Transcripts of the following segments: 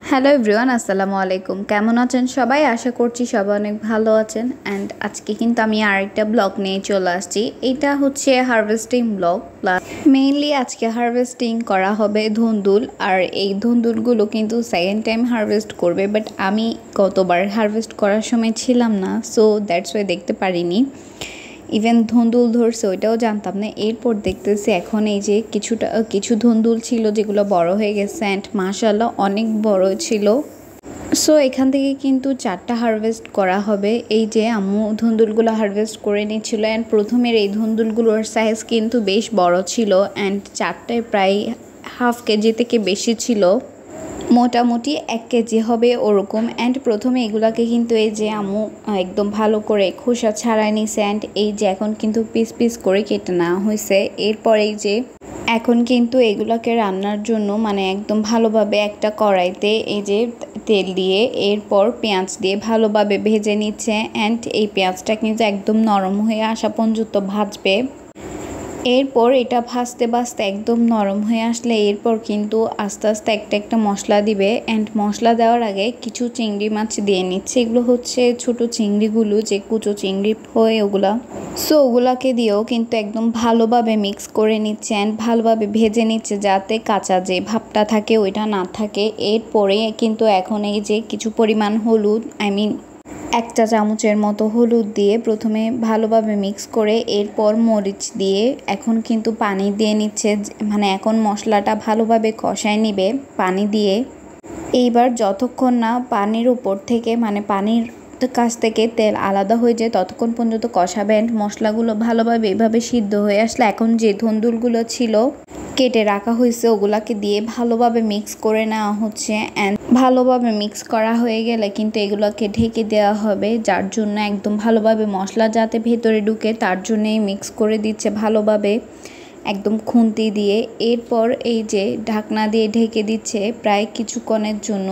Hello everyone, আসসালামু আলাইকুম। কেমন আছেন সবাই? আশা করছি সবাই অনেক ভালো আছেন। অ্যান্ড আজকে কিন্তু আমি আরেকটা ব্লগ নিয়ে চলে আসছি। এটা হচ্ছে হারভেস্টিং ব্লগ প্লাস মেইনলি আজকে হারভেস্টিং করা হবে ধুন্দুল। আর এই ধুন্দুলগুলো কিন্তু সেকেন্ড টাইম হারভেস্ট করবে, বাট আমি গতবার হারভেস্ট করার সময় ছিলাম না, সো দ্যাটস ওয়াই দেখতে পারিনি। ইভেন ধুন্দুল ধরছে ওইটাও জানতাম না। এরপর দেখতেছি এখন এই যে কিছু ধুন্দুল ছিল যেগুলো বড় হয়ে গেছে, অ্যান্ড মাশাআল্লাহ অনেক বড় ছিল। সো এখান থেকে কিন্তু 4টা হারভেস্ট করা হবে। এই যে আম্মু ধুন্দুলগুলো হারভেস্ট করে নিচ্ছিল, অ্যান্ড প্রথমের এই ধুন্দুলগুলোর সাইজ কিন্তু বেশ বড় ছিল, অ্যান্ড 4টায় প্রায় হাফ কেজি থেকে বেশি ছিল, মোটামুটি 1 কেজি হবে ওরকম। অ্যান্ড প্রথমে এগুলাকে কিন্তু এই যে আম্মু একদম ভালো করে খোসা ছাড়াই নিছে, অ্যান্ড এই যে এখন কিন্তু পিস পিস করে কেটে নেওয়া হয়েছে। এরপর এই যে এখন কিন্তু এগুলাকে রান্নার জন্য মানে একদম ভালোভাবে একটা কড়াইতে এই যে তেল দিয়ে এরপর পেঁয়াজ দিয়ে ভালোভাবে ভেজে নিচ্ছে, অ্যান্ড এই পেঁয়াজটা কিন্তু একদম নরম হয়ে আসা পর্যন্ত ভাজবে। এরপর এটা ভাজতে ভাজতে একদম নরম হয়ে আসলে এরপর কিন্তু আস্তে আস্তে একটা মশলা দিবে। অ্যান্ড মশলা দেওয়ার আগে কিছু চিংড়ি মাছ দিয়ে নিচ্ছে। এগুলো হচ্ছে ছোট চিংড়িগুলো, যে কুচো চিংড়ি হয় ওগুলা। সো ওগুলাকে দিয়েও কিন্তু একদম ভালোভাবে মিক্স করে নিচ্ছে, অ্যান্ড ভালোভাবে ভেজে নিচ্ছে যাতে কাঁচা যে ভাবটা থাকে ওইটা না থাকে। এরপরে কিন্তু এখন এই যে কিছু পরিমাণ হলুদ, এক চা চামচের মতো হলুদ দিয়ে প্রথমে ভালোভাবে মিক্স করে এরপর মরিচ দিয়ে এখন কিন্তু পানি দিয়ে নিচ্ছে। মানে এখন মশলাটা ভালোভাবে কষায় নিবে পানি দিয়ে। এইবার যতক্ষণ না পানির উপর থেকে মানে পানির কাছ থেকে তেল আলাদা হয়ে যায় ততক্ষণ পর্যন্ত কষাবেন। মশলাগুলো ভালোভাবে এভাবে সিদ্ধ হয়ে আসলে এখন যে ধুন্দুলগুলো ছিল কেটে রাখা হয়েছে ওগুলাকে দিয়ে ভালোভাবে মিক্স করে নেওয়া হচ্ছে। অ্যান্ড ভালোভাবে মিক্স করা হয়ে গেলে কিন্তু এগুলোকে ঢেকে দেওয়া হবে, যার জন্য একদম ভালোভাবে মশলা যাতে ভেতরে ঢুকে তার জন্যই মিক্স করে দিচ্ছে ভালোভাবে একদম খুন্তি দিয়ে। এরপর এই যে ঢাকনা দিয়ে ঢেকে দিচ্ছে প্রায় কিছুক্ষণের জন্য,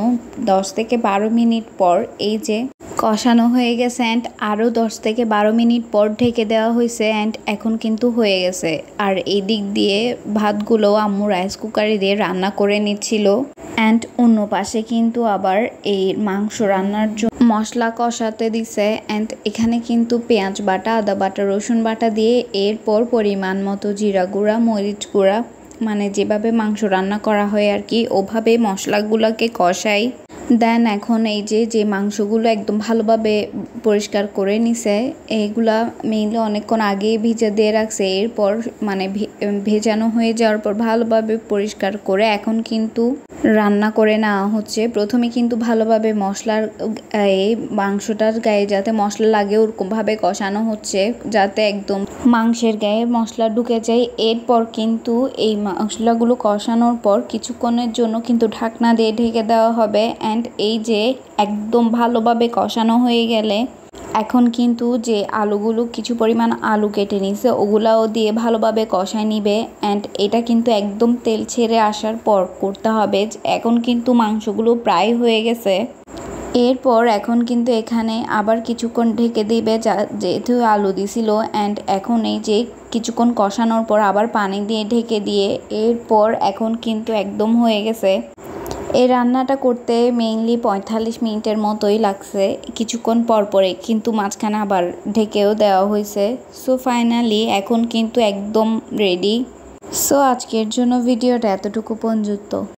10 থেকে 12 মিনিট পর এই যে কষানো হয়ে গেছে, অ্যান্ড আরও 10 থেকে 12 মিনিট পর ঢেকে দেওয়া হয়েছে, অ্যান্ড এখন কিন্তু হয়ে গেছে। আর এই দিক দিয়ে ভাতগুলো আম্মু রাইস কুকারে দিয়ে রান্না করে নিচ্ছিল, অ্যান্ড অন্য পাশে কিন্তু আবার এই মাংস রান্নার জন্য মশলা কষাতে দিছে। অ্যান্ড এখানে কিন্তু পেঁয়াজ বাটা, আদা বাটা, রসুন বাটা দিয়ে এরপর পরিমাণ মতো জিরা গুঁড়া, মরিচ গুঁড়া, মানে যেভাবে মাংস রান্না করা হয় আর কি ওভাবে মশলাগুলোকে কষাই দেন। এখন এই যে মাংসগুলো একদম ভালোভাবে পরিষ্কার করে নিছে, এইগুলা মেইনলি অনেকক্ষণ আগে ভিজে দিয়ে রাখছে। এরপর মানে ভেজানো হয়ে যাওয়ার পর ভালোভাবে পরিষ্কার করে এখন কিন্তু রান্না করে নেওয়া হচ্ছে। প্রথমে কিন্তু ভালোভাবে মশলার মাংসটার গায়ে যাতে মশলা লাগে ওরকমভাবে কষানো হচ্ছে যাতে একদম মাংসের গায়ে মশলা ঢুকে যায়। এরপর কিন্তু এই মশলাগুলো কষানোর পর কিছুক্ষণের জন্য কিন্তু ঢাকনা দিয়ে ঢেকে দেওয়া হবে। অ্যান্ড এই যে একদম ভালোভাবে কষানো হয়ে গেলে এখন কিন্তু যে আলুগুলো কিছু পরিমাণ আলু কেটে নিছে ওগুলাও দিয়ে ভালোভাবে কষায় নিবে। অ্যান্ড এটা কিন্তু একদম তেল ছেড়ে আসার পর করতে হবে। এখন কিন্তু মাংসগুলো প্রায় হয়ে গেছে। এরপর এখন কিন্তু এখানে আবার কিছুক্ষণ ঢেকে দিবে যেহেতু আলু দিছিল। অ্যান্ড এখন এই যে কিছুক্ষণ কষানোর পর আবার পানি দিয়ে ঢেকে দিয়ে এরপর এখন কিন্তু একদম হয়ে গেছে। এই রান্নাটা করতে মেইনলি 45 মিনিটের মতোই লাগছে, কিছুক্ষণ পরে কিন্তু মাঝখানে আবার ঢেকেও দেওয়া হয়েছে। সো ফাইনালি এখন কিন্তু একদম রেডি। সো আজকের জন্য ভিডিওটা এতটুকু পর্যন্ত।